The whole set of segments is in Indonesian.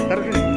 Taruh sini.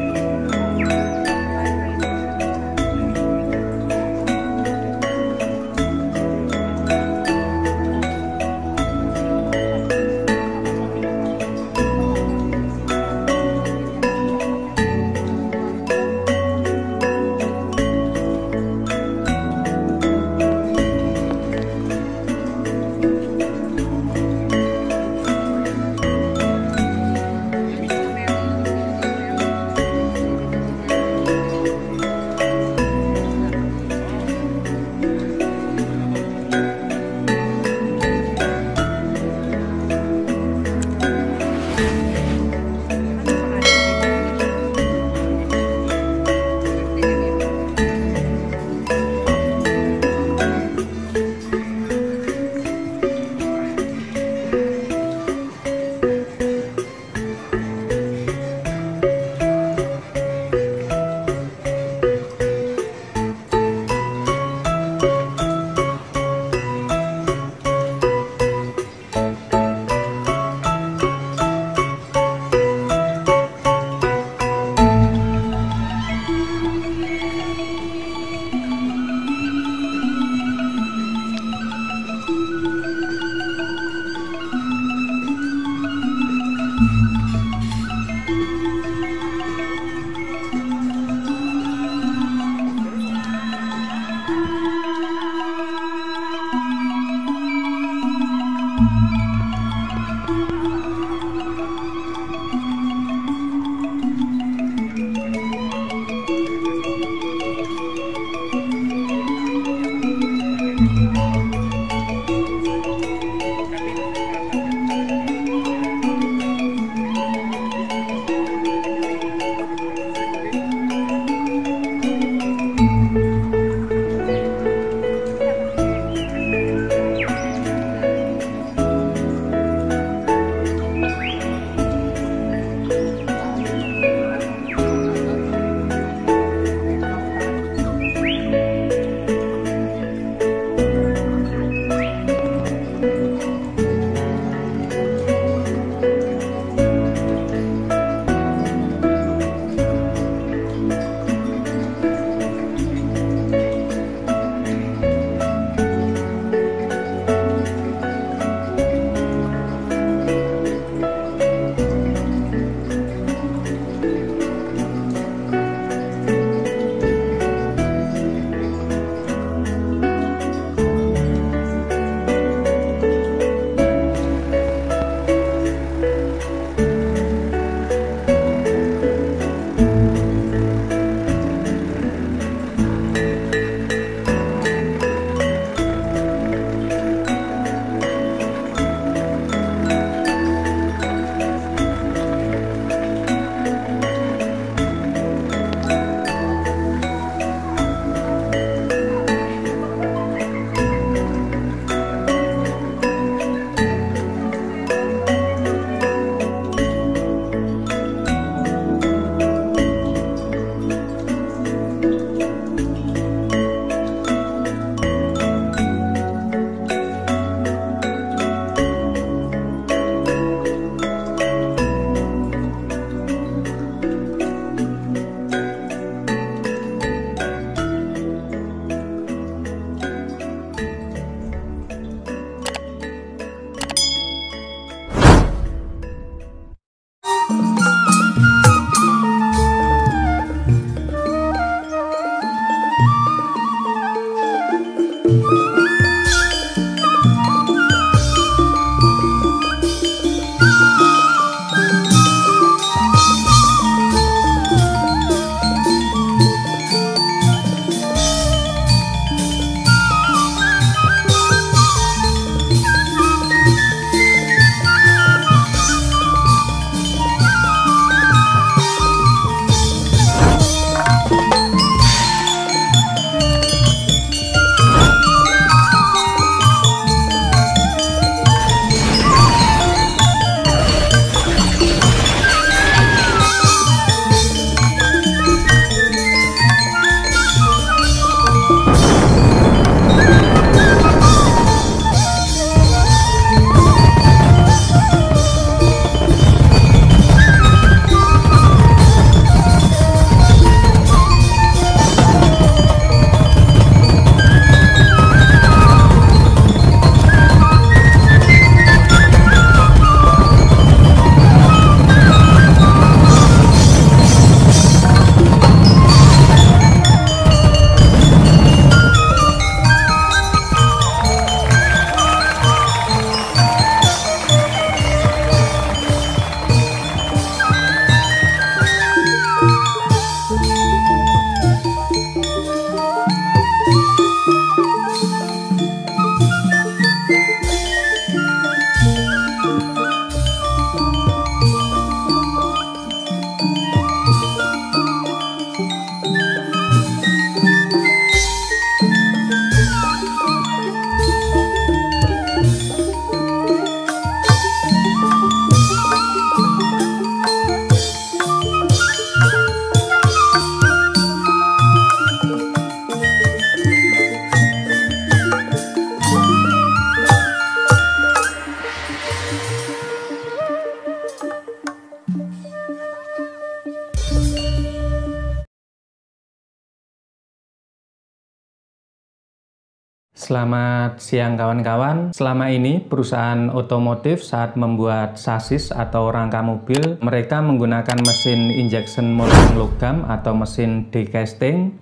Selamat siang kawan-kawan. Selama ini perusahaan otomotif saat membuat sasis atau rangka mobil, mereka menggunakan mesin injection molding logam atau mesin die casting.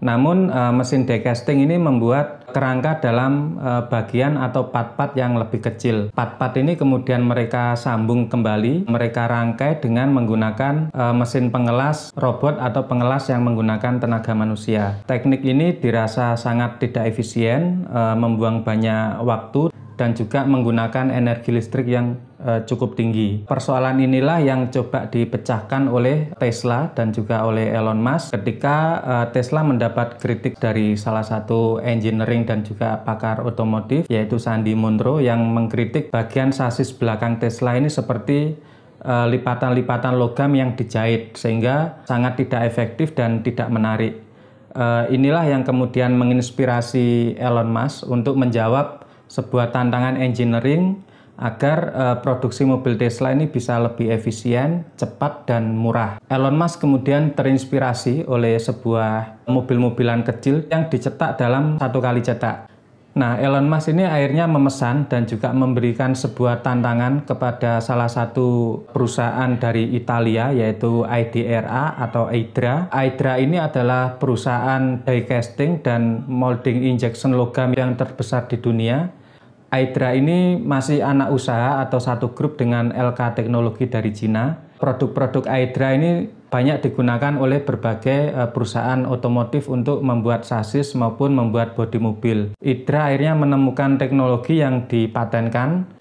Namun mesin die casting ini membuat kerangka dalam bagian atau part-part yang lebih kecil. Part-part ini kemudian mereka sambung kembali, mereka rangkai dengan menggunakan mesin pengelas robot atau pengelas yang menggunakan tenaga manusia. Teknik ini dirasa sangat tidak efisien, membuang banyak waktu dan juga menggunakan energi listrik yang cukup tinggi. Persoalan inilah yang coba dipecahkan oleh Tesla dan juga oleh Elon Musk ketika Tesla mendapat kritik dari salah satu engineering dan juga pakar otomotif yaitu Sandy Munro yang mengkritik bagian sasis belakang Tesla ini seperti lipatan-lipatan logam yang dijahit sehingga sangat tidak efektif dan tidak menarik. Inilah yang kemudian menginspirasi Elon Musk untuk menjawab sebuah tantangan engineering agar produksi mobil Tesla ini bisa lebih efisien, cepat, dan murah. Elon Musk kemudian terinspirasi oleh sebuah mobil-mobilan kecil yang dicetak dalam satu kali cetak. Nah, Elon Musk ini akhirnya memesan dan juga memberikan sebuah tantangan kepada salah satu perusahaan dari Italia yaitu IDRA atau Aidra. Aidra ini adalah perusahaan die casting dan molding injection logam yang terbesar di dunia. Aidra ini masih anak usaha atau satu grup dengan LK Teknologi dari Cina. Produk-produk Aidra ini banyak digunakan oleh berbagai perusahaan otomotif untuk membuat sasis maupun membuat bodi mobil. Aidra akhirnya menemukan teknologi yang dipatenkan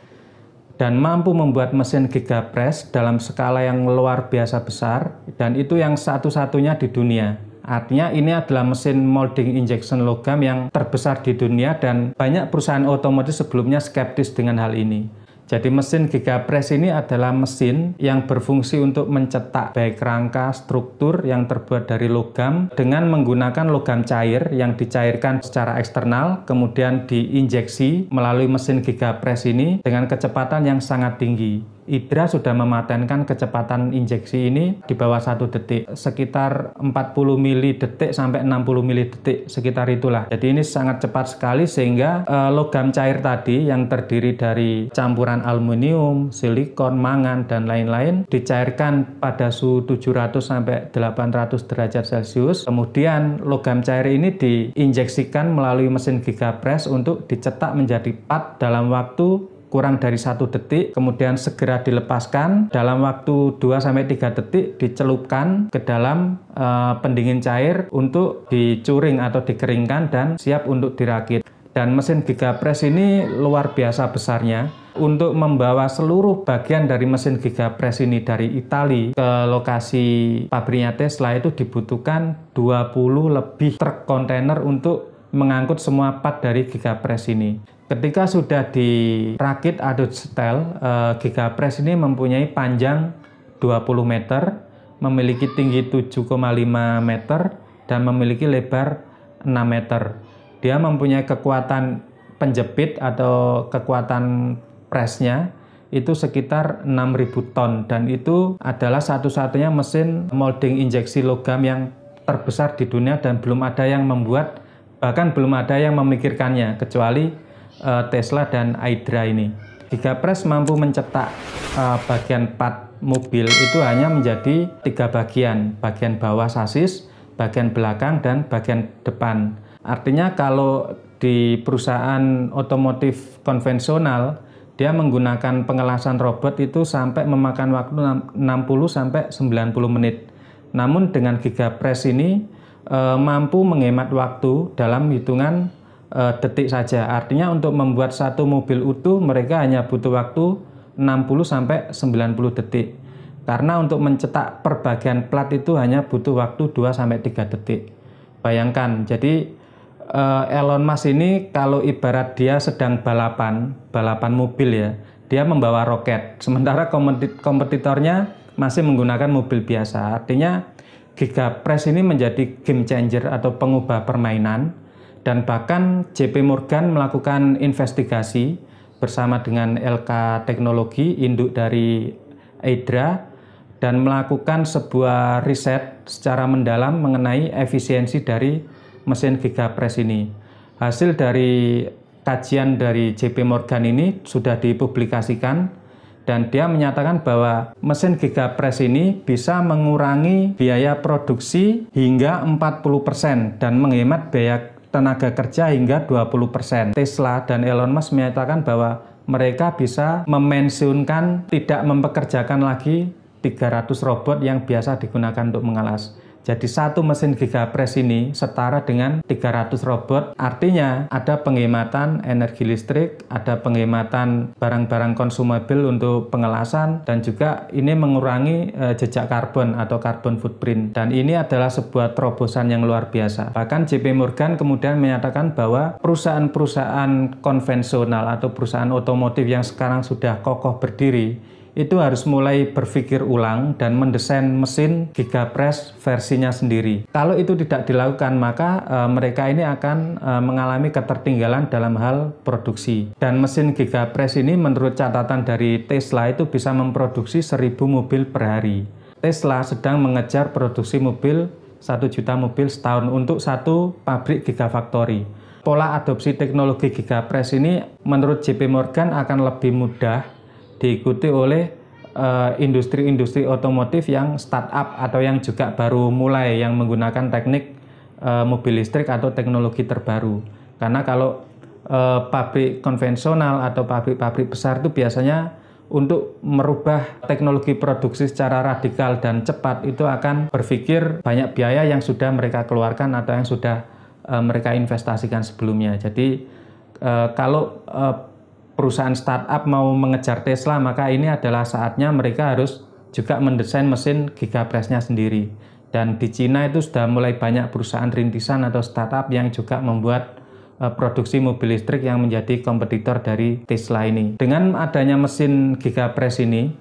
dan mampu membuat mesin gigapress dalam skala yang luar biasa besar dan itu yang satu-satunya di dunia. Artinya ini adalah mesin molding injection logam yang terbesar di dunia dan banyak perusahaan otomotif sebelumnya skeptis dengan hal ini. Jadi mesin gigapress ini adalah mesin yang berfungsi untuk mencetak baik rangka struktur yang terbuat dari logam dengan menggunakan logam cair yang dicairkan secara eksternal kemudian diinjeksi melalui mesin gigapress ini dengan kecepatan yang sangat tinggi. Aidra sudah mematenkan kecepatan injeksi ini di bawah 1 detik, sekitar 40 mili detik sampai 60 mili detik, sekitar itulah. Jadi ini sangat cepat sekali sehingga logam cair tadi yang terdiri dari campuran aluminium, silikon, mangan, dan lain-lain dicairkan pada suhu 700 sampai 800 derajat Celcius. Kemudian logam cair ini diinjeksikan melalui mesin gigapress untuk dicetak menjadi part dalam waktu kurang dari 1 detik, kemudian segera dilepaskan dalam waktu 2-3 detik dicelupkan ke dalam pendingin cair untuk dicuring atau dikeringkan dan siap untuk dirakit. Dan mesin gigapress ini luar biasa besarnya. Untuk membawa seluruh bagian dari mesin gigapress ini dari Italia ke lokasi pabriknya Tesla itu dibutuhkan 20 lebih truk kontainer untuk mengangkut semua part dari gigapress ini. Ketika sudah dirakit atau setel, gigapress ini mempunyai panjang 20 meter, memiliki tinggi 7,5 meter, dan memiliki lebar 6 meter. Dia mempunyai kekuatan penjepit atau kekuatan presnya itu sekitar 6.000 ton, dan itu adalah satu-satunya mesin molding injeksi logam yang terbesar di dunia dan belum ada yang membuat, bahkan belum ada yang memikirkannya, kecuali Tesla dan Aidra ini. Gigapress mampu mencetak bagian part mobil itu hanya menjadi 3 bagian, bagian bawah sasis, bagian belakang, dan bagian depan. Artinya kalau di perusahaan otomotif konvensional, dia menggunakan pengelasan robot itu sampai memakan waktu 60-90 menit. Namun dengan gigapress ini mampu menghemat waktu dalam hitungan detik saja. Artinya untuk membuat satu mobil utuh mereka hanya butuh waktu 60-90 detik. Karena untuk mencetak per bagian plat itu hanya butuh waktu 2-3 detik. Bayangkan, jadi Elon Musk ini kalau ibarat dia sedang balapan mobil ya, dia membawa roket. Sementara kompetitornya masih menggunakan mobil biasa. Artinya gigapress ini menjadi game changer atau pengubah permainan. Dan bahkan JP Morgan melakukan investigasi bersama dengan LK Teknologi, induk dari Aidra, dan melakukan sebuah riset secara mendalam mengenai efisiensi dari mesin gigapress ini. Hasil dari kajian dari JP Morgan ini sudah dipublikasikan dan dia menyatakan bahwa mesin Gigapress ini bisa mengurangi biaya produksi hingga 40% dan menghemat biaya tenaga kerja hingga 20%. Tesla dan Elon Musk menyatakan bahwa mereka bisa memensiunkan, tidak mempekerjakan lagi 300 robot yang biasa digunakan untuk mengalas. Jadi satu mesin Gigapress ini setara dengan 300 robot, artinya ada penghematan energi listrik, ada penghematan barang-barang konsumabel untuk pengelasan, dan juga ini mengurangi jejak karbon atau carbon footprint. Dan ini adalah sebuah terobosan yang luar biasa. Bahkan JP Morgan kemudian menyatakan bahwa perusahaan-perusahaan konvensional atau perusahaan otomotif yang sekarang sudah kokoh berdiri, itu harus mulai berpikir ulang dan mendesain mesin Gigapress versinya sendiri. Kalau itu tidak dilakukan, maka mereka ini akan mengalami ketertinggalan dalam hal produksi. Dan mesin Gigapress ini menurut catatan dari Tesla itu bisa memproduksi 1000 mobil per hari. Tesla sedang mengejar produksi mobil 1 juta mobil setahun untuk satu pabrik Gigafactory. Pola adopsi teknologi Gigapress ini menurut JP Morgan akan lebih mudah diikuti oleh industri-industri otomotif yang startup atau yang juga baru mulai yang menggunakan teknik mobil listrik atau teknologi terbaru. Karena kalau pabrik konvensional atau pabrik-pabrik besar itu biasanya untuk merubah teknologi produksi secara radikal dan cepat itu akan berpikir banyak biaya yang sudah mereka keluarkan atau yang sudah mereka investasikan sebelumnya. Jadi kalau perusahaan startup mau mengejar Tesla, maka ini adalah saatnya mereka harus juga mendesain mesin Gigapress-nya sendiri. Dan di Cina itu sudah mulai banyak perusahaan rintisan atau startup yang juga membuat produksi mobil listrik yang menjadi kompetitor dari Tesla ini. Dengan adanya mesin Gigapress ini,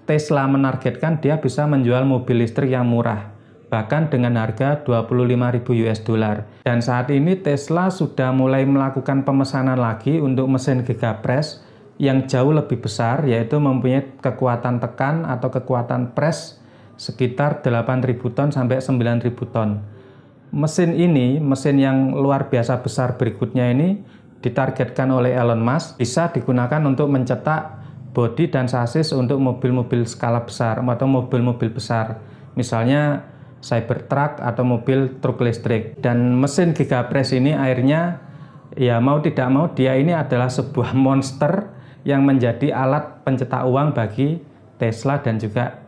Tesla menargetkan dia bisa menjual mobil listrik yang murah, bahkan dengan harga 25.000 US dollar. Dan saat ini Tesla sudah mulai melakukan pemesanan lagi untuk mesin Gigapress yang jauh lebih besar, yaitu mempunyai kekuatan tekan atau kekuatan press sekitar 8.000 ton sampai 9.000 ton. Mesin ini, mesin yang luar biasa besar berikutnya ini ditargetkan oleh Elon Musk bisa digunakan untuk mencetak bodi dan sasis untuk mobil-mobil skala besar atau mobil-mobil besar. Misalnya Cybertruck atau mobil truk listrik. Dan mesin Gigapress ini akhirnya ya mau tidak mau dia ini adalah sebuah monster yang menjadi alat pencetak uang bagi Tesla dan juga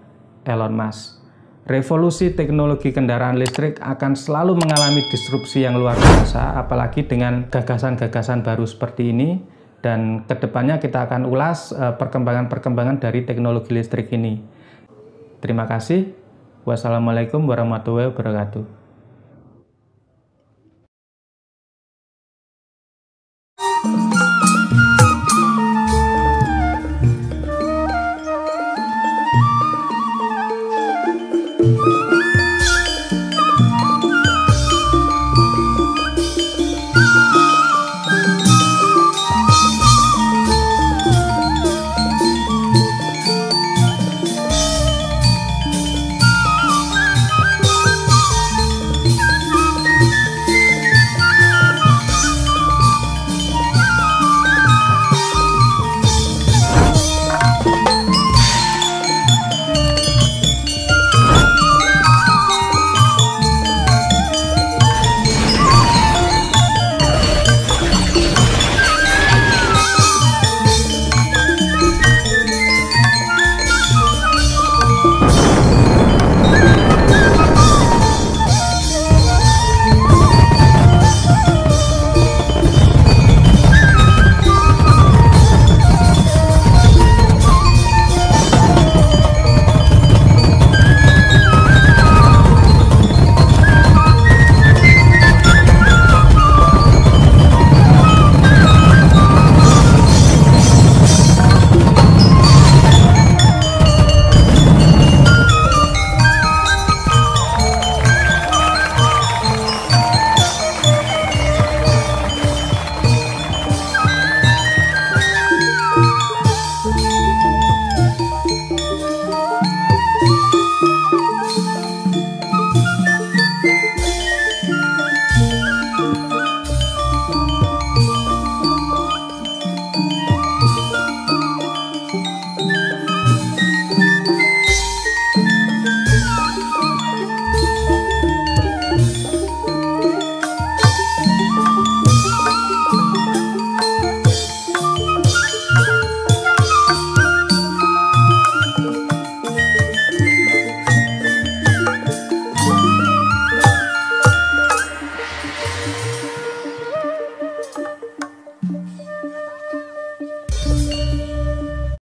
Elon Musk. Revolusi teknologi kendaraan listrik akan selalu mengalami disrupsi yang luar biasa, apalagi dengan gagasan-gagasan baru seperti ini. Dan kedepannya kita akan ulas perkembangan-perkembangan dari teknologi listrik ini. Terima kasih. Wassalamualaikum warahmatullahi wabarakatuh.